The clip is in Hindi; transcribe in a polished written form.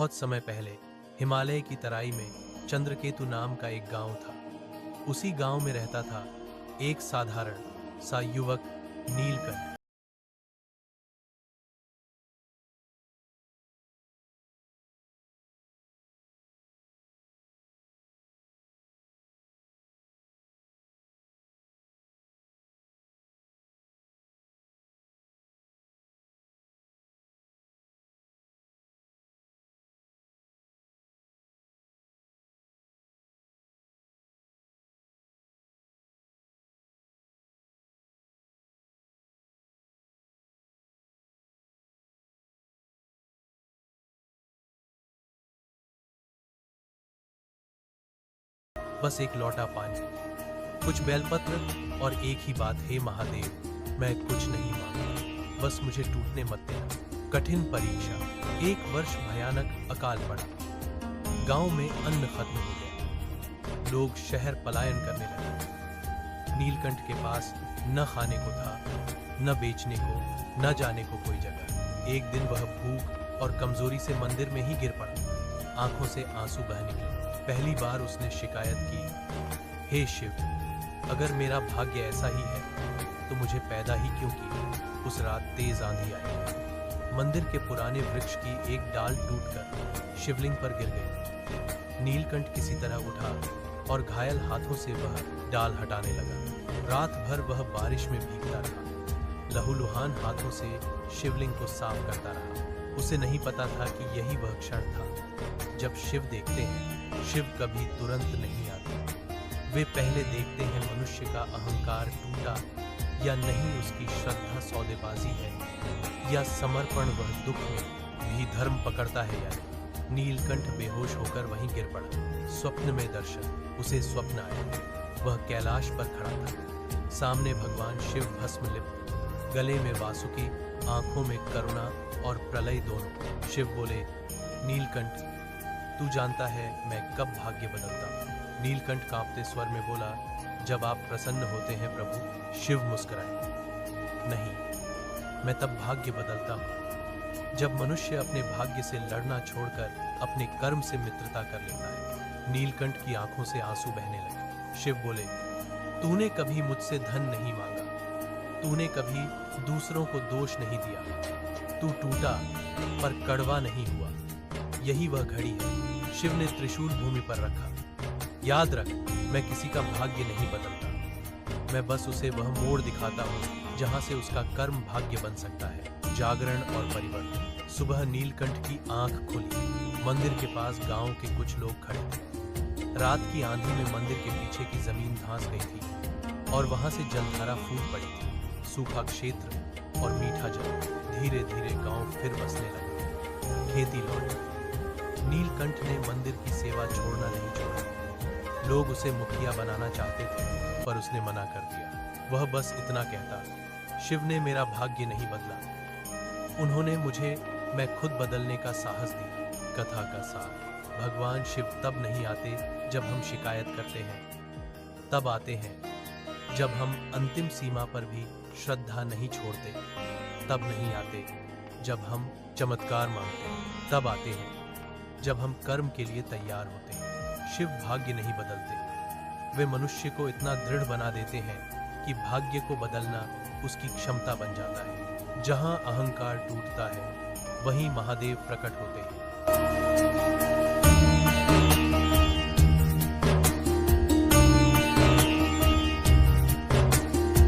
बहुत समय पहले हिमालय की तराई में चंद्रकेतु नाम का एक गांव था। उसी गांव में रहता था एक साधारण सा युवक नीलकंठ। बस एक लोटा पानी, कुछ बेलपत्र और एक ही बात, हे महादेव, मैं कुछ नहीं मांगता, बस मुझे टूटने मत देना। कठिन परीक्षा। एक वर्ष भयानक अकाल पड़ा। गांव में अन्न खत्म हो गया। लोग शहर पलायन करने लगे। नीलकंठ के पास न खाने को था, न बेचने को, न जाने को कोई जगह। एक दिन वह भूख और कमजोरी से मंदिर में ही गिर पड़ा। आंखों से आंसू बह निकले। पहली बार उसने शिकायत की, हे शिव, अगर मेरा भाग्य ऐसा ही है तो मुझे पैदा ही क्यों किया। उस रात तेज आंधी आई। मंदिर के पुराने वृक्ष की एक डाल टूटकर शिवलिंग पर गिर गई। नीलकंठ किसी तरह उठा और घायल हाथों से वह डाल हटाने लगा। रात भर वह बारिश में भीगता रहा, लहूलुहान हाथों से शिवलिंग को साफ करता रहा। उसे नहीं पता था कि यही वह क्षण था जब शिव देखते हैं। शिव कभी तुरंत नहीं आते। वे पहले देखते हैं मनुष्य का अहंकार टूटा या नहीं, उसकी श्रद्धा सौदेबाजी है या समर्पण, वह दुख में भी धर्म पकड़ता है या नहीं। नीलकंठ बेहोश होकर वहीं गिर पड़ा। स्वप्न में दर्शन। उसे स्वप्न आया, वह कैलाश पर खड़ा था। सामने भगवान शिव भस्म लिप्त, गले में वासुकी, आंखों में करुणा और प्रलय दोनों। शिव बोले, नीलकंठ, तू जानता है मैं कब भाग्य बदलता हूँ। नीलकंठ कांपते स्वर में बोला, जब आप प्रसन्न होते हैं प्रभु। शिव मुस्कुराए, नहीं, मैं तब भाग्य बदलता हूँ जब मनुष्य अपने भाग्य से लड़ना छोड़कर अपने कर्म से मित्रता कर लेता है। नीलकंठ की आंखों से आंसू बहने लगे। शिव बोले, तूने कभी मुझसे धन नहीं मांगा, तूने कभी दूसरों को दोष नहीं दिया, तू टूटा पर कड़वा नहीं हुआ। यही वह घड़ी है। शिव ने त्रिशूल भूमि पर रखा। याद रख, मैं किसी का भाग्य नहीं बदलता, मैं बस उसे वह मोड़ दिखाता हूँ जहाँ से उसका कर्म भाग्य बन सकता है। जागरण और परिवर्तन। सुबह नीलकंठ की आंख खुली। मंदिर के पास गांव के कुछ लोग खड़े थे। रात की आंधी में मंदिर के पीछे की जमीन धंस गई थी और वहां से जलधारा फूट पड़ी थी। सूखा क्षेत्र और मीठा जल। धीरे धीरे गांव फिर बसने लगा। खेती लौटी। नीलकंठ ने मंदिर की सेवा छोड़ना नहीं छोड़ा। लोग उसे मुखिया बनाना चाहते थे पर उसने मना कर दिया। वह बस इतना कहता, शिव ने मेरा भाग्य नहीं बदला, उन्होंने मुझे मैं खुद बदलने का साहस दिया। कथा का सार। भगवान शिव तब नहीं आते जब हम शिकायत करते हैं, तब आते हैं जब हम अंतिम सीमा पर भी श्रद्धा नहीं छोड़ते। तब नहीं आते जब हम चमत्कार मांगते, तब आते हैं जब हम कर्म के लिए तैयार होते हैं। शिव भाग्य नहीं बदलते, वे मनुष्य को इतना दृढ़ बना देते हैं कि भाग्य को बदलना उसकी क्षमता बन जाता है। जहां अहंकार टूटता है वहीं महादेव प्रकट होते हैं।